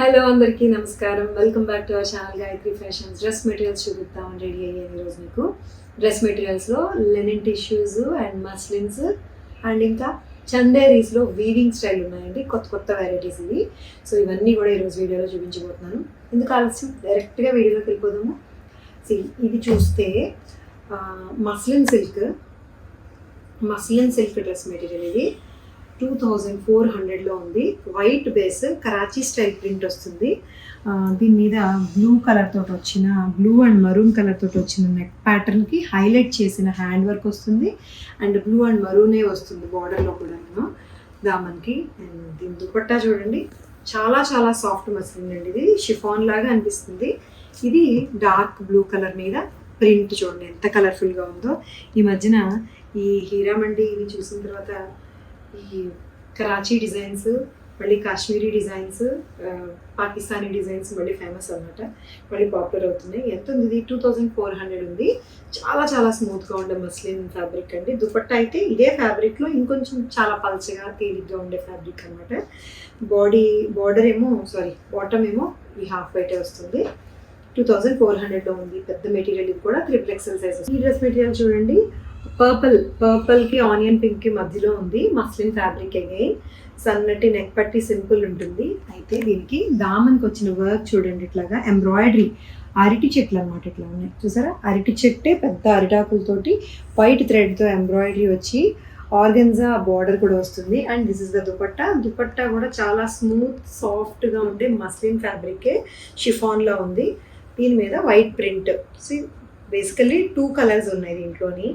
Hello అందరికీ నమస్కారం. Welcome back to our channel Gayatri fashions. Dress materials చూపిద్దామని రెడీ అయ్యాను ఈరోజు మీకు. డ్రెస్ మెటీరియల్స్లో linen tissues and muslins and ఇంకా చందేరీస్లో వీవింగ్ స్టైల్ ఉన్నాయండి. కొత్త కొత్త వెరైటీస్ ఇవి. సో ఇవన్నీ కూడా ఈరోజు వీడియోలో చూపించబోతున్నాను. ఎందుకు ఆలస్యం, డైరెక్ట్గా వీడియోలోకి వెళ్ళిపోదాము. ఇది చూస్తే మస్లిన్ సిల్క్ డ్రెస్ మెటీరియల్. ఇది 2400లో ఉంది. White base Karachi style print వస్తుంది. దీని మీద బ్లూ అండ్ మరూన్ కలర్ తోటి వచ్చిన నెక్ ప్యాటర్న్కి హైలైట్ చేసిన హ్యాండ్ వర్క్ వస్తుంది. అండ్ బ్లూ అండ్ మరూనే వస్తుంది బార్డర్లో కూడా దామన్కి. అండ్ దీని దుపట్టా చూడండి, చాలా చాలా సాఫ్ట్ మస్లిన్ అండి. ఇది షిఫాన్ లాగా అనిపిస్తుంది. ఇది డార్క్ బ్లూ కలర్ మీద ప్రింట్ చూడండి ఎంత కలర్ఫుల్గా ఉందో. ఈ మధ్యన ఈ హీరామండి ఇవి చూసిన తర్వాత ఈ కరాచీ డిజైన్స్, మళ్ళీ కాశ్మీరీ డిజైన్స్, పాకిస్తానీ డిజైన్స్ మళ్ళీ ఫేమస్ అన్నమాట, మళ్ళీ పాపులర్ అవుతున్నాయి. ఎంత ఉంది ఇది? 2400 ఉంది. చాలా చాలా స్మూత్గా ఉండే మస్లిన్ ఫ్యాబ్రిక్ అండి. దుపట్టా అయితే ఇదే ఫ్యాబ్రిక్లో ఇంకొంచెం చాలా పల్చగా తేలిగ్గా ఉండే ఫ్యాబ్రిక్ అనమాట. బాటమ్ ఏమో ఈ హాఫ్ వైటే వస్తుంది. 2400లో ఉంది. పెద్ద మెటీరియల్. ఇది కూడా 3XL సైజ్. ఈ డ్రెస్ మెటీరియల్ చూడండి, పర్పుల్కి ఆనియన్ పింక్కి మధ్యలో ఉంది. Muslin fabric again. సన్నటి నెక్ పట్టి సింపుల్ ఉంటుంది. అయితే దీనికి దామన్కి వచ్చిన వర్క్ చూడండి, ఇట్లాగా ఎంబ్రాయిడరీ అరటి చెట్లు అనమాట. ఇట్లా ఉన్నాయి చూసారా, అరటి చెట్టే పెద్ద అరిటాకులతోటి వైట్ థ్రెడ్తో ఎంబ్రాయిడరీ వచ్చి ఆర్గన్జా బార్డర్ కూడా వస్తుంది. And this is the dupatta కూడా చాలా స్మూత్ సాఫ్ట్గా ఉండే మస్లిన్ ఫ్యాబ్రికే షిఫాన్లో ఉంది. దీని మీద వైట్ ప్రింట్. బేసికల్లీ 2 కలర్స్ ఉన్నాయి దీంట్లోని.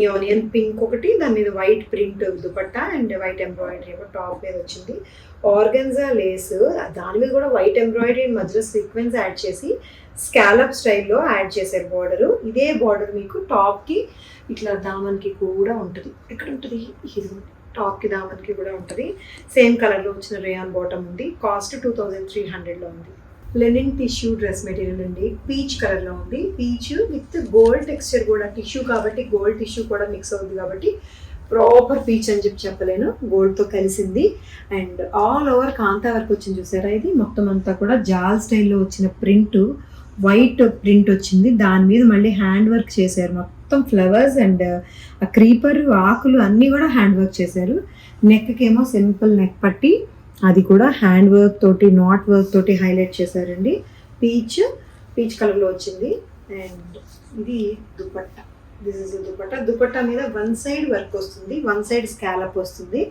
ఈ ఆనియన్ పింక్ ఒకటి, దాని మీద white print dupatta and white embroidery ఏమో టాప్ మీద వచ్చింది. ఆర్గన్జా లేస్, దాని మీద కూడా వైట్ ఎంబ్రాయిడరీ మధ్యలో సీక్వెన్స్ యాడ్ చేసి స్కాలప్ స్టైల్లో యాడ్ చేశారు బార్డరు. ఇదే బార్డర్ మీకు టాప్కి ఇట్లా దామన్కి కూడా ఉంటుంది. ఎక్కడ ఉంటుంది? ఇది టాప్కి దామన్కి కూడా ఉంటుంది. సేమ్ కలర్లో వచ్చిన రేయాన్ బాటమ్ ఉంది. కాస్ట్ 2300లో ఉంది. లెనిన్ టిష్యూ డ్రెస్ మెటీరియల్ అండి. పీచ్ కలర్లో ఉంది. పీచ్ విత్ గోల్డ్ టెక్స్చర్ కూడా. టిష్యూ కాబట్టి గోల్డ్ టిష్యూ కూడా మిక్స్ అవుతుంది కాబట్టి ప్రాపర్ పీచ్ అని చెప్పలేను, గోల్డ్తో కలిసింది. And all over kantha work వచ్చింది చూసారా. ఇది మొత్తం అంతా కూడా జాల్ స్టైల్లో వచ్చిన ప్రింట్, వైట్ ప్రింట్ వచ్చింది. దాని మీద మళ్ళీ హ్యాండ్ వర్క్ చేశారు. మొత్తం ఫ్లవర్స్ అండ్ క్రీపర్ ఆకులు అన్నీ కూడా హ్యాండ్ వర్క్ చేశారు. నెక్కి ఏమో సింపుల్ నెక్ పట్టి, అది కూడా హ్యాండ్ వర్క్ తోటి, నాట్ వర్క్ తోటి హైలైట్ చేశారండి. పీచ్ కలర్లో వచ్చింది. అండ్ ఇది దుపట్టా. దిస్ ఇస్ దుపట్టా మీద వన్ సైడ్ వర్క్ వస్తుంది, వన్ సైడ్ స్కాలప్ వస్తుంది.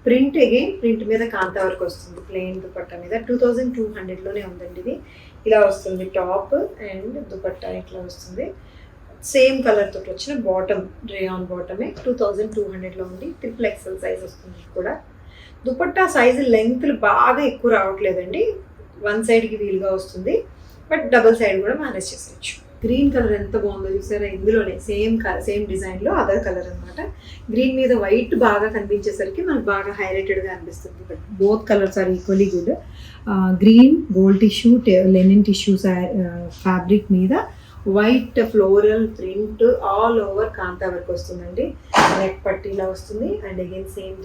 ప్రింట్ అగైన్ ప్రింట్ మీద కాంతా వర్క్ వస్తుంది ప్లెయిన్ దుపట్టా మీద. 2200లోనే ఉందండి. ఇది ఇలా వస్తుంది టాప్ అండ్ దుపట్టా ఇట్లా వస్తుంది. సేమ్ కలర్ తోటి వచ్చిన బాటమ్, రేయాన్ బాటమే. 2200లో ఉంది. 3XL సైజ్ వస్తుంది కూడా. దుపట్టా సైజు లెంగ్త్లు బాగా ఎక్కువ రావట్లేదండి. వన్ సైడ్కి వీలుగా వస్తుంది, బట్ డబుల్ సైడ్ కూడా మేనేజ్ చేసేయచ్చు. గ్రీన్ కలర్ ఎంత బాగుందో చూసారా. ఇందులోనే సేమ్ డిజైన్లో అదర్ కలర్ అనమాట. గ్రీన్ మీద వైట్ బాగా కనిపించేసరికి మనకు బాగా హైలైటెడ్గా అనిపిస్తుంది. But both colours are equally good. Green gold tissue linen tissue fabric మీద white floral print all over kantha work వస్తుందండి. నెక్ పట్టి ఇలా వస్తుంది. అండ్ అగైన్ సేమ్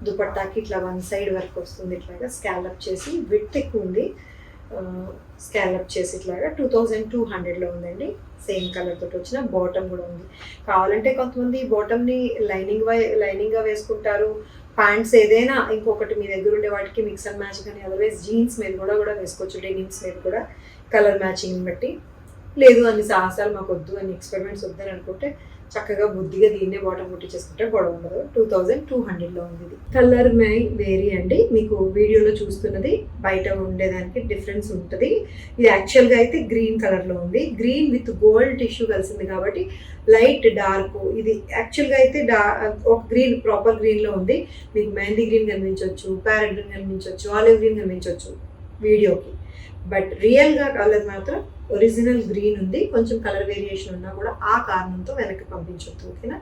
దుపట్టాకి ఇట్లా వన్ సైడ్ వర్క్ వస్తుంది. ఇట్లాగా స్కాలప్ చేసి, విడ్త్ ఎక్కువ ఉంది, స్కాలప్ చేసి ఇట్లాగా 2200లో ఉందండి. సేమ్ కలర్ తోటి వచ్చిన బాటమ్ కూడా ఉంది. కావాలంటే కొంతమంది బాటమ్ని లైనింగ్గా వేసుకుంటారు. ప్యాంట్స్ ఏదైనా ఇంకొకటి మీ దగ్గర ఉండే వాటికి మిక్స్ అండ్ మ్యాచ్, కానీ అదర్వైజ్ జీన్స్ మీద కూడా వేసుకోవచ్చు. డెనిమ్స్ మీద కూడా కలర్ మ్యాచింగ్ బట్టి. లేదు అన్ని సాహసాలు మాకు వద్దు, అన్ని ఎక్స్పెరిమెంట్స్ వద్దని అనుకుంటే చక్కగా బుద్ధిగా దీన్నే బాటమ్ కుట్టి చేసుకుంటే గొడవ ఉండదు. 2200లో ఉంది. ఇది కలర్ వేరీ అండి. మీకు వీడియోలో చూస్తున్నది బయట ఉండేదానికి డిఫరెన్స్ ఉంటుంది. ఇది యాక్చువల్గా అయితే గ్రీన్ కలర్లో ఉంది. గ్రీన్ విత్ గోల్డ్ టిష్యూ కలిసింది కాబట్టి లైట్ డార్క్. ఇది యాక్చువల్గా అయితే ఒక గ్రీన్, ప్రాపర్ గ్రీన్లో ఉంది. మీకు మెహందీ గ్రీన్ కనిపించవచ్చు, ప్యారెట్ గ్రీన్ కనిపించవచ్చు, ఆలివ్ గ్రీన్ కనిపించవచ్చు వీడియోకి. బట్ రియల్గా కలర్ మాత్రం ఒరిజినల్ గ్రీన్ ఉంది. కొంచెం కలర్ వేరియేషన్ ఉన్నా కూడా ఆ కారణంతో వెనక్కి పంపించొద్దు. ఓకేనా?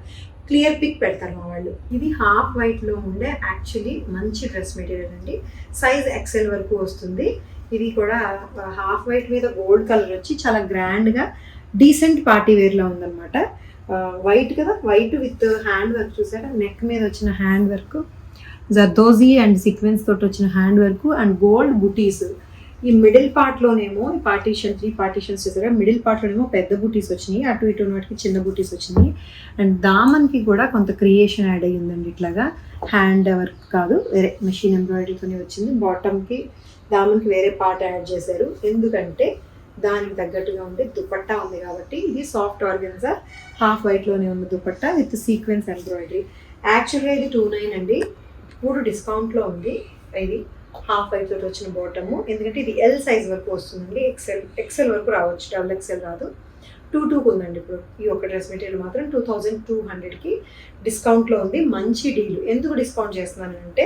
క్లియర్ పిక్ పెడతారు మా వాళ్ళు. ఇది హాఫ్ వైట్లో ఉండే యాక్చువల్లీ మంచి డ్రెస్ మెటీరియల్ అండి. సైజ్ XL వరకు వస్తుంది. ఇది కూడా హాఫ్ వైట్ మీద గోల్డ్ కలర్ వచ్చి చాలా గ్రాండ్గా డీసెంట్ పార్టీ వేర్లో ఉందన్నమాట. వైట్ కదా, వైట్ విత్ హ్యాండ్ వర్క్ చూసారా. నెక్ మీద వచ్చిన hand work, zardozi and sequence తోటి వచ్చిన హ్యాండ్ వర్క్ అండ్ గోల్డ్ బుటీస్. ఈ మిడిల్ పార్ట్లోనేమో ఈ పార్టీషన్ 3 పార్టీషన్స్ చేశారు. మిడిల్ పార్ట్లోనేమో పెద్ద బూటీస్ వచ్చినాయి, అటు ఇటు వాటికి చిన్న బూటీస్ వచ్చినాయి. అండ్ దామన్కి కూడా కొంత క్రియేషన్ యాడ్ అయ్యి ఉందండి. ఇట్లాగా హ్యాండ్ వర్క్ కాదు, వేరే మెషిన్ ఎంబ్రాయిడరీతోనే వచ్చింది. బాటమ్కి దామన్కి వేరే పార్ట్ యాడ్ చేశారు, ఎందుకంటే దానికి తగ్గట్టుగా ఉండే దుపట్టా ఉంది కాబట్టి. ఇది సాఫ్ట్ ఆర్గన్జా హాఫ్ వైట్లోనే ఉన్న దుపట్టా విత్ సీక్వెన్స్ ఎంబ్రాయిడరీ. యాక్చువల్గా ఇది 29 అండి, ఇప్పుడు డిస్కౌంట్లో ఉంది. ఇది హాఫ్ వైట్ తోటి వచ్చిన బాటము, ఎందుకంటే ఇది ఎల్ సైజ్ వరకు వస్తుందండి, ఎక్సెల్ వరకు రావచ్చు, డబుల్ ఎక్సెల్ రాదు. 22కు ఉందండి ఇప్పుడు. ఈ ఒక డ్రెస్ మెటీరియల్ మాత్రం 2200కి డిస్కౌంట్లో ఉంది. మంచి డీల్. ఎందుకు డిస్కౌంట్ చేస్తున్నానంటే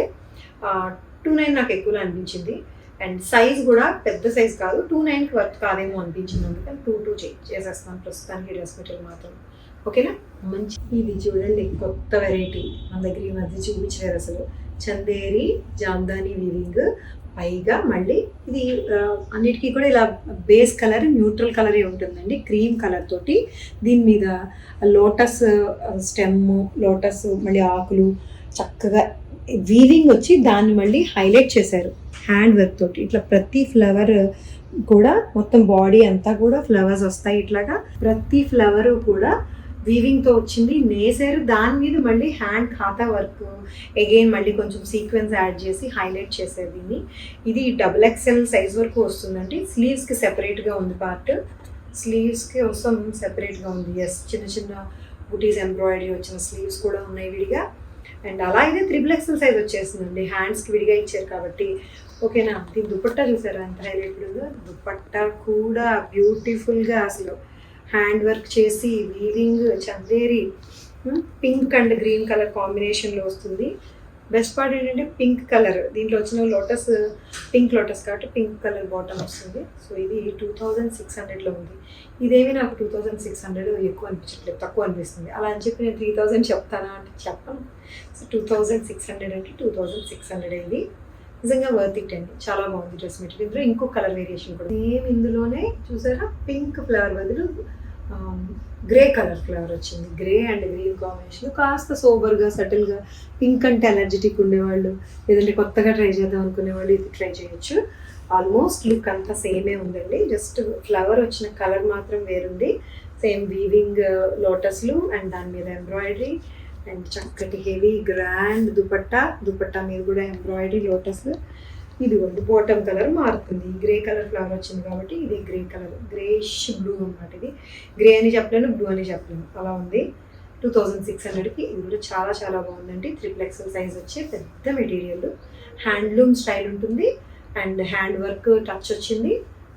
29 నాకు ఎక్కువలో అనిపించింది. అండ్ సైజ్ కూడా పెద్ద సైజ్ కాదు, 29కి వర్త్ కాదేమో అనిపించింది, అందుకని 22 చేసేస్తాను ప్రస్తుతానికి డ్రెస్ మెటీరియల్ మాత్రం. ఓకేనా? మంచి. ఇది చూడండి కొత్త వెరైటీ, మన దగ్గర ఈ మధ్య చూపించారు అసలు. చందేరి జామ్దాని వీవింగ్, పైగా మళ్ళీ ఇది అన్నిటికీ కూడా ఇలా బేస్ కలర్ న్యూట్రల్ కలరే ఉంటుందండి, క్రీమ్ కలర్ తోటి. దీని మీద లోటస్ స్టెమ్, లోటస్ మళ్ళీ ఆకులు చక్కగా వీవింగ్ వచ్చి దాన్ని మళ్ళీ హైలైట్ చేశారు హ్యాండ్ వర్క్ తోటి. ఇట్లా ప్రతి ఫ్లవర్ కూడా మొత్తం బాడీ అంతా కూడా ఫ్లవర్స్ వస్తాయి. ఇట్లాగా ప్రతి ఫ్లవరు కూడా వీవింగ్తో వచ్చింది, నేసారు. దాని మీద మళ్ళీ హ్యాండ్ ఖాతా వర్క్ అగైన్ మళ్ళీ కొంచెం సీక్వెన్స్ యాడ్ చేసి హైలైట్ చేశారు దీన్ని. ఇది డబుల్ ఎక్స్ఎల్ సైజ్ వరకు వస్తుందండి. స్లీవ్స్కి సెపరేట్గా ఉంది పార్ట్, స్లీవ్స్కి కోసం సెపరేట్గా ఉంది. ఎస్, చిన్న చిన్న బుటీస్ ఎంబ్రాయిడరీ వచ్చిన స్లీవ్స్ కూడా ఉన్నాయి విడిగా. అండ్ అలా అయితే 3 XL సైజ్ వచ్చేస్తుందండి, హ్యాండ్స్కి విడిగా ఇచ్చారు కాబట్టి. ఓకేనా? దీని దుపట్టా చూసారా ఎంత హైలైట్ ఉందో. దుపట్టా కూడా బ్యూటిఫుల్గా అసలు హ్యాండ్ వర్క్ చేసి weaving Chanderi pink and green colour కాంబినేషన్లో వస్తుంది. బెస్ట్ పార్ట్ ఏంటంటే పింక్ కలర్, దీంట్లో వచ్చిన లోటస్ పింక్ లోటస్ కాబట్టి పింక్ కలర్ బాటమ్ వస్తుంది. సో ఇది 2600లో ఉంది. ఇదేమి నాకు 2600 ఎక్కువ అనిపించట్లేదు, తక్కువ అనిపిస్తుంది. అలా అని చెప్పి నేను 3000 చెప్తానా అంటే చెప్పను. సో 2600 అంటే 2600 అయింది. నిజంగా వర్త్ ఇట్ అండి, చాలా బాగుంది డ్రెస్ మెటీరియల్. ఇందులో ఇంకో కలర్ వేరియేషన్ కూడా సేమ్ ఇందులోనే చూసారా, పింక్ ఫ్లవర్ బదులు గ్రే కలర్ ఫ్లవర్ వచ్చింది. గ్రే అండ్ గ్రీన్ కాంబినేషన్, కాస్త సోబర్గా సటిల్గా. పింక్ అంటే ఎనర్జెటిక్ ఉండేవాళ్ళు, లేదంటే కొత్తగా ట్రై చేద్దాం అనుకునేవాళ్ళు ఇది ట్రై చేయొచ్చు. ఆల్మోస్ట్ లుక్ అంతా సేమే ఉందండి, జస్ట్ ఫ్లవర్ వచ్చిన కలర్ మాత్రం వేరుంది. సేమ్ వీవింగ్ లోటస్లు అండ్ దాని మీద ఎంబ్రాయిడరీ అండ్ చక్కటి హెవీ గ్రాండ్ దుపట్టా మీద కూడా ఎంబ్రాయిడరీ లోటస్. ఇది ఉంది బాటమ్ కలర్ మారుతుంది, గ్రే కలర్ ఫ్లవర్ వచ్చింది కాబట్టి ఇది గ్రే కలర్, గ్రేష్ బ్లూ అన్నమాట. ఇది గ్రే అని చెప్పలేను, బ్లూ అని చెప్పలేను, అలా ఉంది. 2600కి ఇది కూడా చాలా చాలా బాగుందండి. 3 XL సైజ్ వచ్చే పెద్ద మెటీరియల్, హ్యాండ్లూమ్ స్టైల్ ఉంటుంది అండ్ హ్యాండ్ వర్క్ టచ్ వచ్చింది,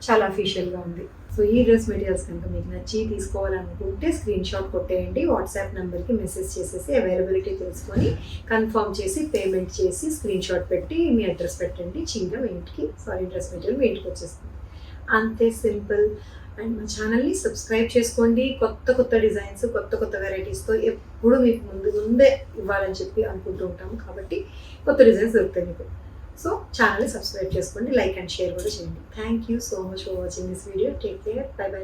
చాలా అఫీషియల్గా ఉంది. సో ఈ డ్రెస్ మెటీరియల్స్ కనుక మీకు నచ్చి తీసుకోవాలనుకుంటే స్క్రీన్ షాట్ కొట్టేయండి, వాట్సాప్ నెంబర్కి మెసేజ్ చేసేసి అవైలబిలిటీ తెలుసుకొని కన్ఫర్మ్ చేసి పేమెంట్ చేసి స్క్రీన్ షాట్ పెట్టి మీ అడ్రస్ పెట్టండి. చీర మీ ఇంటికి, డ్రెస్ మెటీరియల్ మీ ఇంటికి వచ్చేస్తుంది. అంతే సింపుల్. అండ్ మా ఛానల్ని సబ్స్క్రైబ్ చేసుకోండి. కొత్త డిజైన్స్, కొత్త వెరైటీస్తో ఎప్పుడు మీకు ముందే ఇవ్వాలని చెప్పి అనుకుంటూ ఉంటాము కాబట్టి కొత్త డిజైన్స్ దొరుకుతాయి మీకు. సో ఛానల్ని సబ్స్క్రైబ్ చేసుకోండి, లైక్ అండ్ షేర్ కూడా చేయండి. Thank you so much for watching this video. Take care, by by.